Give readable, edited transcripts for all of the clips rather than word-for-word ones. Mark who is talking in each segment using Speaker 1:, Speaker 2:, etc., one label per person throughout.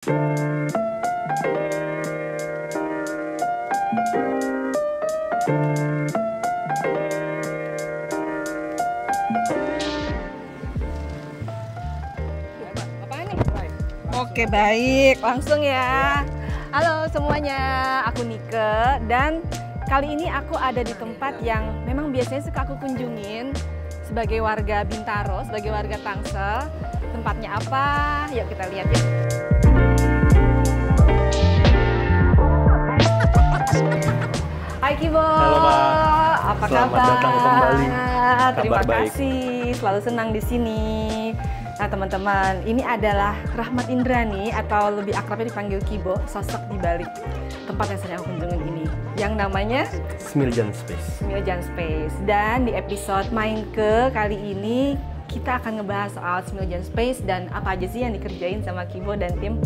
Speaker 1: Oke, baik, langsung ya. Halo semuanya, aku Nike dan kali ini aku ada di tempat yang memang biasanya suka aku kunjungin sebagai warga Bintaro, sebagai warga Tangsel. Tempatnya apa? Yuk kita lihat ya. Hai Kibo.
Speaker 2: Halo Kak.
Speaker 1: Apa
Speaker 2: Selamat
Speaker 1: kabar?
Speaker 2: datang kembali.
Speaker 1: Terima
Speaker 2: Kabar baik.
Speaker 1: kasih, selalu senang di sini. Nah teman-teman, ini adalah Rahmat Indrani atau lebih akrabnya dipanggil Kibo, sosok di balik tempat yang sering aku kunjungin ini, yang namanya
Speaker 2: Smiljan Space.
Speaker 1: Smiljan Space. Dan di episode Main Ke kali ini kita akan ngebahas soal Smiljan Space dan apa aja sih yang dikerjain sama Kibo dan tim.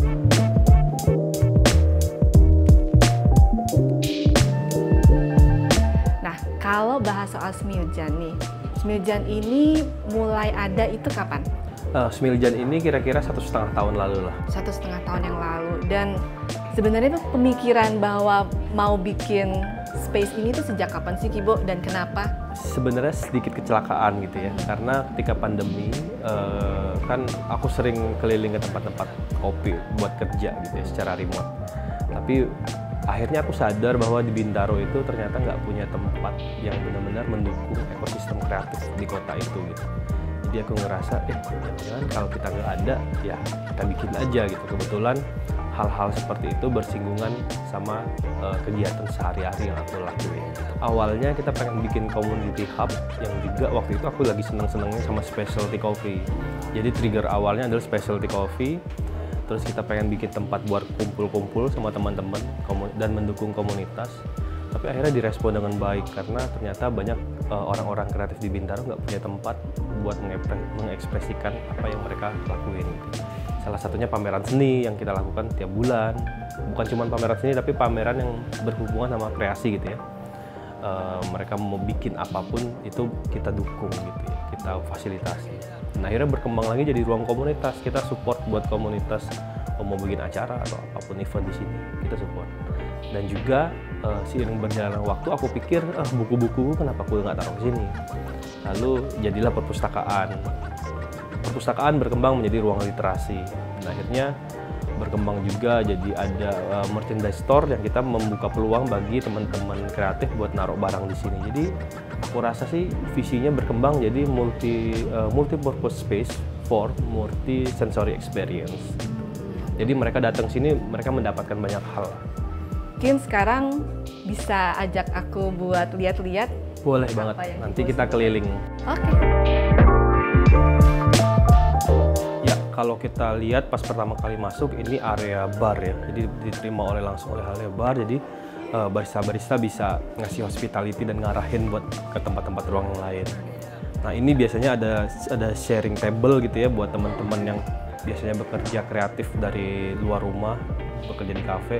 Speaker 1: Nah, kalau bahas soal Smiljan nih, Smiljan ini mulai ada itu kapan?
Speaker 2: Smiljan ini kira-kira 1,5 tahun lalu lah.
Speaker 1: 1,5 tahun yang lalu. Dan sebenarnya itu pemikiran bahwa mau bikin space ini tuh sejak kapan sih Kibo dan kenapa?
Speaker 2: Sebenarnya sedikit kecelakaan gitu ya, karena ketika pandemi kan aku sering keliling ke tempat-tempat kopi buat kerja gitu ya secara remote. Tapi akhirnya aku sadar bahwa di Bintaro itu ternyata nggak punya tempat yang benar-benar mendukung ekosistem kreatif di kota itu gitu. Jadi aku ngerasa, jangan kalau kita nggak ada, ya kita bikin aja gitu. Kebetulan hal-hal seperti itu bersinggungan sama kegiatan sehari-hari yang aku lakuin. Awalnya kita pengen bikin community hub yang juga waktu itu aku lagi seneng-senengnya sama specialty coffee. Jadi trigger awalnya adalah specialty coffee. Terus kita pengen bikin tempat buat kumpul-kumpul sama teman-teman dan mendukung komunitas. Tapi akhirnya direspon dengan baik karena ternyata banyak orang-orang kreatif di Bintaro nggak punya tempat buat mengekspresikan apa yang mereka lakuin. Salah satunya pameran seni yang kita lakukan tiap bulan. Bukan cuma pameran seni tapi pameran yang berhubungan sama kreasi gitu ya. Mereka mau bikin apapun itu kita dukung gitu ya, kita fasilitasi. Nah akhirnya berkembang lagi jadi ruang komunitas, kita support buat komunitas mau bikin acara atau apapun event di sini kita support. Dan juga seiring berjalannya waktu aku pikir buku-buku kenapa aku nggak taruh di sini. Lalu jadilah perpustakaan. Perpustakaan berkembang menjadi ruang literasi. Dan akhirnya berkembang juga jadi ada merchandise store yang kita membuka peluang bagi teman-teman kreatif buat naruh barang di sini. Jadi aku rasa sih visinya berkembang jadi multi purpose space for multi sensory experience. Jadi mereka datang sini mereka mendapatkan banyak hal.
Speaker 1: Mungkin sekarang bisa ajak aku buat lihat-lihat.
Speaker 2: Boleh banget. Nanti kita keliling.
Speaker 1: Oke.
Speaker 2: Kalau kita lihat pas pertama kali masuk ini area bar ya, jadi diterima langsung oleh area bar, jadi barista-barista bisa ngasih hospitality dan ngarahin buat ke tempat-tempat ruang yang lain. Nah ini biasanya ada sharing table gitu ya buat teman-teman yang biasanya bekerja kreatif dari luar rumah, bekerja di kafe,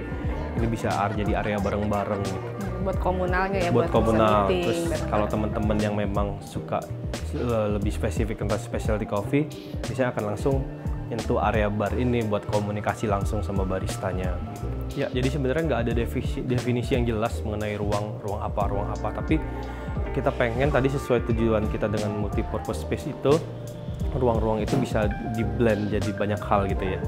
Speaker 2: ini bisa jadi area bareng-bareng gitu.
Speaker 1: Buat komunalnya ya,
Speaker 2: buat komunal.
Speaker 1: meeting,
Speaker 2: Terus kalau teman-teman yang memang suka lebih spesifik tentang specialty coffee, biasanya akan langsung nyentuh area bar ini buat komunikasi langsung sama baristanya. Ya, jadi sebenarnya nggak ada definisi yang jelas mengenai ruang apa, tapi kita pengen tadi sesuai tujuan kita dengan multi purpose space itu, ruang-ruang itu bisa di-blend jadi banyak hal gitu ya.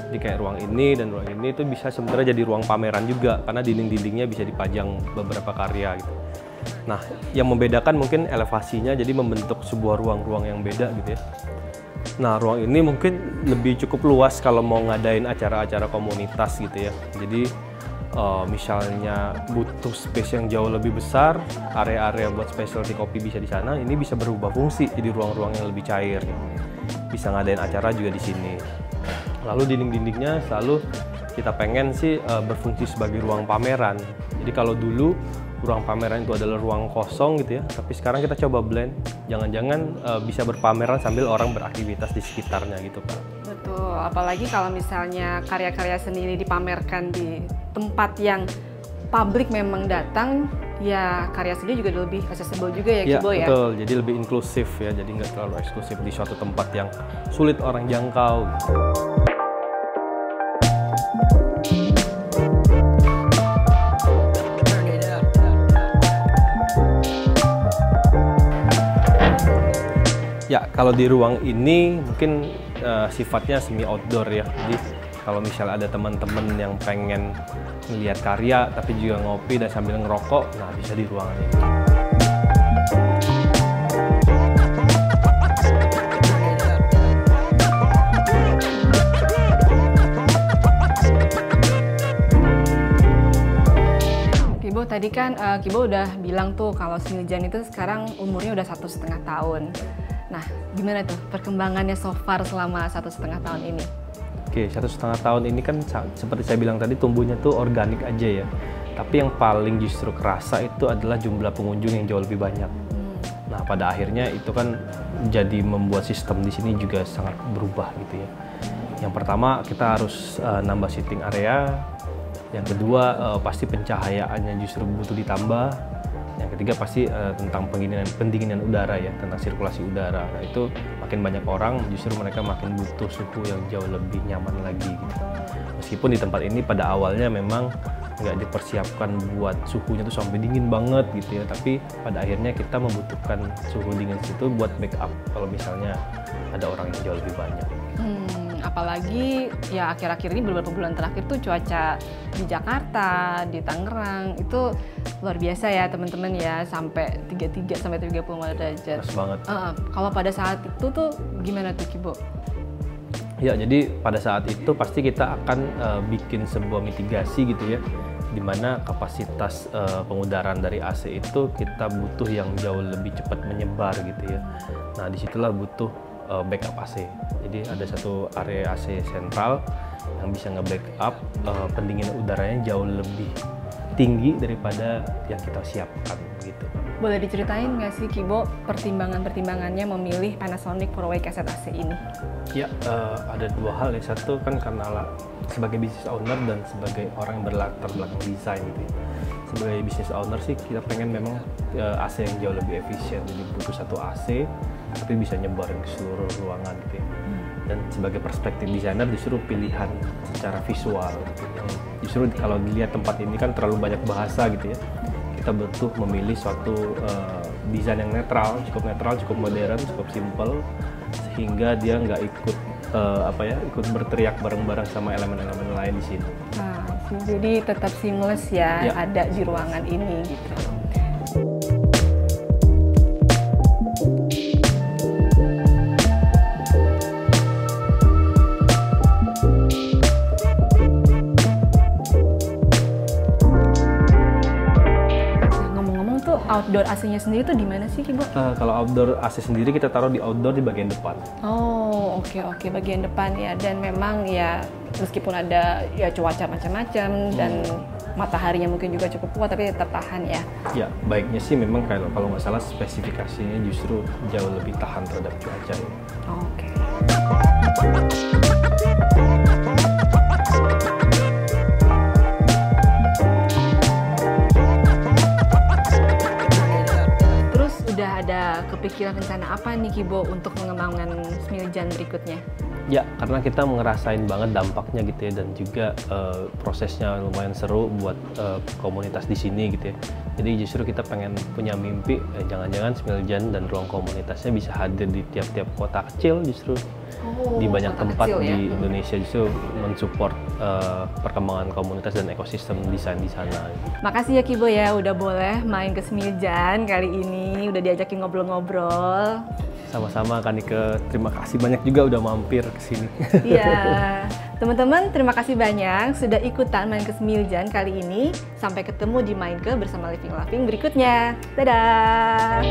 Speaker 2: Jadi kayak ruang ini dan ruang ini itu bisa sebenarnya jadi ruang pameran juga karena dinding-dindingnya bisa dipajang beberapa karya gitu. Nah, yang membedakan mungkin elevasinya jadi membentuk sebuah ruang-ruang yang beda gitu ya. Nah, ruang ini mungkin lebih cukup luas kalau mau ngadain acara-acara komunitas gitu ya. Jadi misalnya butuh space yang jauh lebih besar, area-area buat specialty coffee bisa di sana, ini bisa berubah fungsi jadi ruang-ruang yang lebih cair gitu. Bisa ngadain acara juga di sini. Lalu dinding-dindingnya selalu kita pengen sih berfungsi sebagai ruang pameran. Jadi kalau dulu ruang pameran itu adalah ruang kosong gitu ya, tapi sekarang kita coba blend, jangan-jangan bisa berpameran sambil orang beraktivitas di sekitarnya gitu Pak.
Speaker 1: Betul, apalagi kalau misalnya karya-karya seni ini dipamerkan di tempat yang publik memang datang, ya karya seni juga lebih accessible juga ya Kibo ya?
Speaker 2: Betul, jadi lebih inklusif ya, jadi nggak terlalu eksklusif di suatu tempat yang sulit orang jangkau. Ya, kalau di ruang ini mungkin sifatnya semi outdoor ya. Jadi kalau misalnya ada teman-teman yang pengen melihat karya tapi juga ngopi dan sambil ngerokok, nah bisa di ruangan ini.
Speaker 1: Kibo tadi kan Kibo udah bilang tuh kalau Smiljan itu sekarang umurnya udah 1,5 tahun. Nah, gimana tuh perkembangannya so far selama 1,5 tahun ini?
Speaker 2: Oke, 1,5 tahun ini kan seperti saya bilang tadi tumbuhnya tuh organik aja ya. Tapi yang paling justru kerasa itu adalah jumlah pengunjung yang jauh lebih banyak. Nah, pada akhirnya itu kan jadi membuat sistem di sini juga sangat berubah gitu ya. Yang pertama kita harus nambah seating area. Yang kedua pasti pencahayaannya justru butuh ditambah. Yang ketiga pasti tentang pendinginan udara ya, tentang sirkulasi udara. Nah, itu makin banyak orang justru mereka makin butuh suhu yang jauh lebih nyaman lagi gitu. Meskipun di tempat ini pada awalnya memang nggak dipersiapkan buat suhunya tuh sampai dingin banget gitu ya, tapi pada akhirnya kita membutuhkan suhu dingin situ buat backup kalau misalnya ada orang yang jauh lebih banyak.
Speaker 1: Apalagi ya akhir-akhir ini beberapa bulan terakhir tuh cuaca di Jakarta, di Tangerang itu luar biasa ya teman-teman ya, sampai 33 sampai 30 derajat.
Speaker 2: Panas banget.
Speaker 1: Kalau pada saat itu tuh gimana tuh Kibo?
Speaker 2: Ya, jadi pada saat itu pasti kita akan bikin sebuah mitigasi gitu ya, dimana kapasitas pengudaran dari AC itu kita butuh yang jauh lebih cepat menyebar gitu ya. Nah, disitulah butuh backup AC. Jadi ada satu area AC sentral yang bisa nge-backup pendinginan udaranya jauh lebih tinggi daripada yang kita siapkan gitu.
Speaker 1: Boleh diceritain nggak sih Kibo pertimbangannya memilih Panasonic 4-way cassette AC ini?
Speaker 2: Ya, ada dua hal ya. Satu kan karena sebagai business owner dan sebagai orang yang berlatar belakang desain gitu ya. Sebagai business owner sih kita pengen memang AC yang jauh lebih efisien. Jadi butuh satu AC tapi bisa nyebar ke seluruh ruangan gitu ya. Dan sebagai perspektif desainer justru pilihan secara visual gitu. Yang justru kalau dilihat tempat ini kan terlalu banyak bahasa gitu ya. Kita butuh memilih suatu desain yang netral, cukup modern, cukup simple, sehingga dia nggak ikut ikut berteriak bareng-bareng sama elemen-elemen lain di sini.
Speaker 1: Nah, jadi tetap seamless ya, ada di ruangan ini gitu. Outdoor AC-nya sendiri tuh di mana sih, Kibo?
Speaker 2: Kalau outdoor AC sendiri kita taruh di outdoor di bagian depan.
Speaker 1: Oh, oke, bagian depan ya. Dan memang ya meskipun ada ya cuaca macam-macam dan mataharinya mungkin juga cukup kuat, tapi tetap tahan ya.
Speaker 2: Ya, baiknya sih memang kalau nggak salah spesifikasinya justru jauh lebih tahan terhadap cuaca ya.
Speaker 1: Oke. Ada kepikiran rencana apa nih Kibo untuk mengembangkan Smiljan berikutnya?
Speaker 2: Ya, karena kita ngerasain banget dampaknya gitu ya, dan juga prosesnya lumayan seru buat komunitas di sini gitu ya. Jadi justru kita pengen punya mimpi, jangan-jangan Smiljan dan ruang komunitasnya bisa hadir di tiap-tiap kota kecil justru. Di banyak tempat kecil, di Indonesia justru mensupport perkembangan komunitas dan ekosistem desain di sana.
Speaker 1: Makasih ya Kibo ya, udah boleh main ke Smiljan kali ini, udah diajakin ngobrol-ngobrol.
Speaker 2: Sama-sama Kak Nike, terima kasih banyak juga udah mampir ke sini.
Speaker 1: Iya, teman-teman terima kasih banyak sudah ikutan main ke Smiljan kali ini. Sampai ketemu di Main Ke bersama Living Laughing berikutnya. Dadah!